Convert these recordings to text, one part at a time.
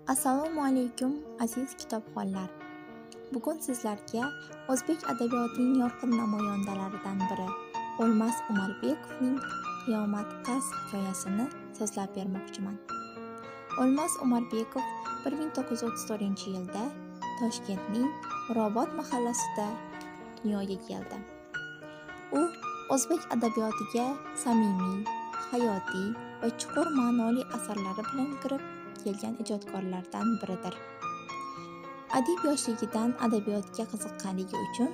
Assalomu alaykum aziz kitobxonlar. Bugun sizlarga o'zbek adabiyotining yorqin namoyandalaridan biri O'lmas Umarbekovning Qiyomat Qars hikoyasini so'zlab bermoqchiman. O'lmas Umarbekov 1934-yilda Toshkentning Mirobod mahallasida dunyoga keldi. U o'zbek adabiyotiga samimiy, hayotiy va chuqur ma'noli asarlari bilan kirib kelgan ijodkorlardan biridir. Adib yoshligidan adabiyotga qiziqqanligi uchun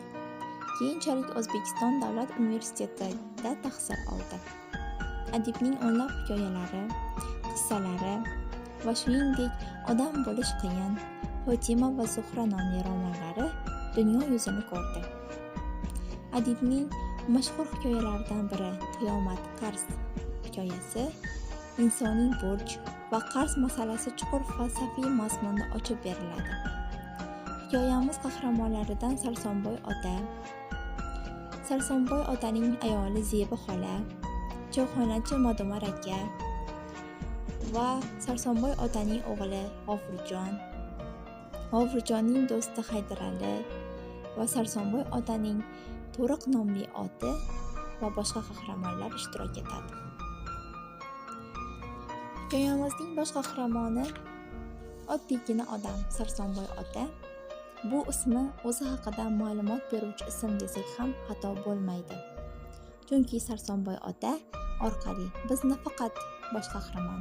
keyinchalik O'zbekiston Davlat universitetida tahsil oldi. Adibning o'nlab hikoyalari, qissalari va shuningdek Odam bo'lish qiyin, Fotima va Zuhra nomli romanlari dunyo yuzini ko'rdi. Adibning mashhur hikoyalaridan biri Qiyomat Qars hikoyasi insoniy burch va qarz masalasi chuqur falsafiy mazmunda ochib beriladi. Hikoyamiz qahramonlaridan Sarsonboy otaning ayoli Zebi xola, choyxonachi Madomar aka va Sarsonboy otaning o'g'li G'ofurjonning do'sti Haydarali va Sarsonboy otaning To'riq nomli oti va boshqa qahramonlar ishtirok etadi. Hikoyamizning bosh qahramoni oddiygina odam Sarsonboy ota. Bu ismi o'zi haqida ma'lumot beruvchi ism desak ham xato bo'lmaydi. Chunki Sarsonboy ota orqali biz nafaqat bosh qahramon,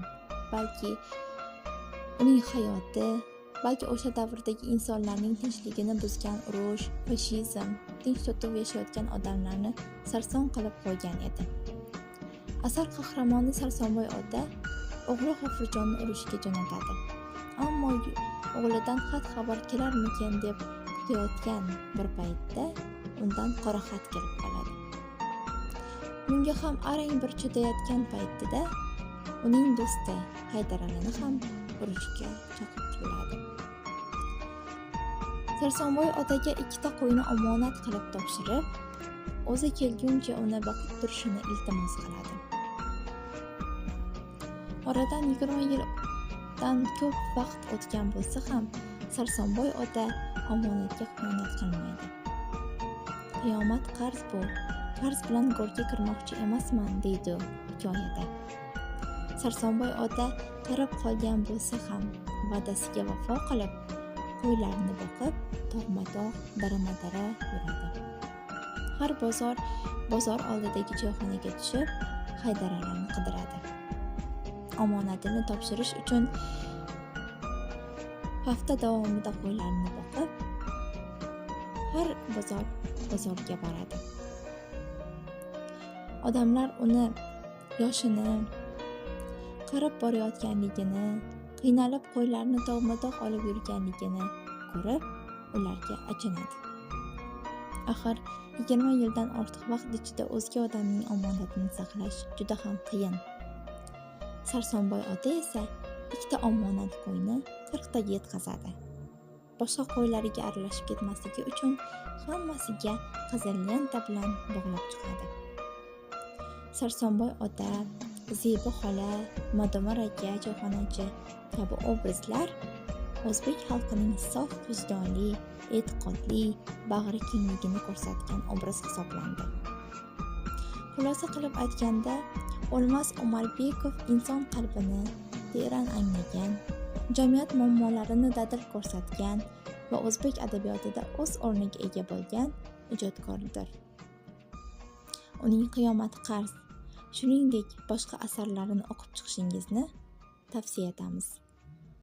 balki uning hayoti, balki o'sha davrdagi insonlarning tinchligini buzgan urush, fashizm, tinch to'tib yashayotgan odamlarni sarson qilib qo'ygan edi. Asar qahramoni Sarsonboy ota o'g'li G'ofurjonni urushga jo'natadi. Ammo o'g'lidan xat-xabar kelarmikan deb kutayotgan bir paytda undan qora xat kelib qoladi. Bunga ham arang bir chidayotgan paytida uning do'sti Haydaralini ham urushga chaqirtiriladi. Sarsonboy otaga 2ta qo'yni omonat qilib topshirib, o'zi kelguncha uni boqib turishini iltimos qiladi. Oradan 20 yildan ko'p vaqt o'tgan bo'lsa ham Sarsonboy ota omonatga xiyonat qilmaydi. Qiyomat qarz bu. Qarz bilan go'rga kirmoqchi emasman deydi hikoyada. Sarsonboy ota qarib qolgan bo'lsa ham va'dasiga vafo qilib, qo'ylarni boqib, tog'ma-tog', darama-dara yuradi. Har bozor oldidagi choyxonaga tushib, Haydaralini qidiradi. Omonatini topshirish uchun hafta davomida qo'ylarni boqib, har bozorga boradi. Odamlar uni yoshini, qarib borayotganligini, qiynalib qo'ylarni tog'ma-tog' olib yurganligini ko'rib, ularga achinadi. Axir 20 yildan ortiq vaqt ichida o'zga odamning omonatini saqlash juda ham qiyin. Sarsonboy ota esa 2ta omonat qo'yni 40 taga yetkazadi. Boshqa qo'ylariga aralashib ketmasligi uchun hammasiga qizil lenta bilan bog'lab chiqadi. Sarsonboy ota, Zebi xola, Madomar aka, choyxonachi kabi obrazlar o'zbek xalqining sof vijdonli, e'tiqodli, bag'ri kengligini ko'rsatgan obraz hisoblandi. Xulosa qilib aytganda, O'lmas Umarbekov inson qalbini teran anglagan, jamiyat muammolarini dadil ko'rsatgan va o'zbek adabiyotida o'z o'rniga ega bo'lgan ijodkordir. Uning Qiyomat Qars, shuningdek boshqa asarlarini o'qib chiqishingizni tavsiya etamiz.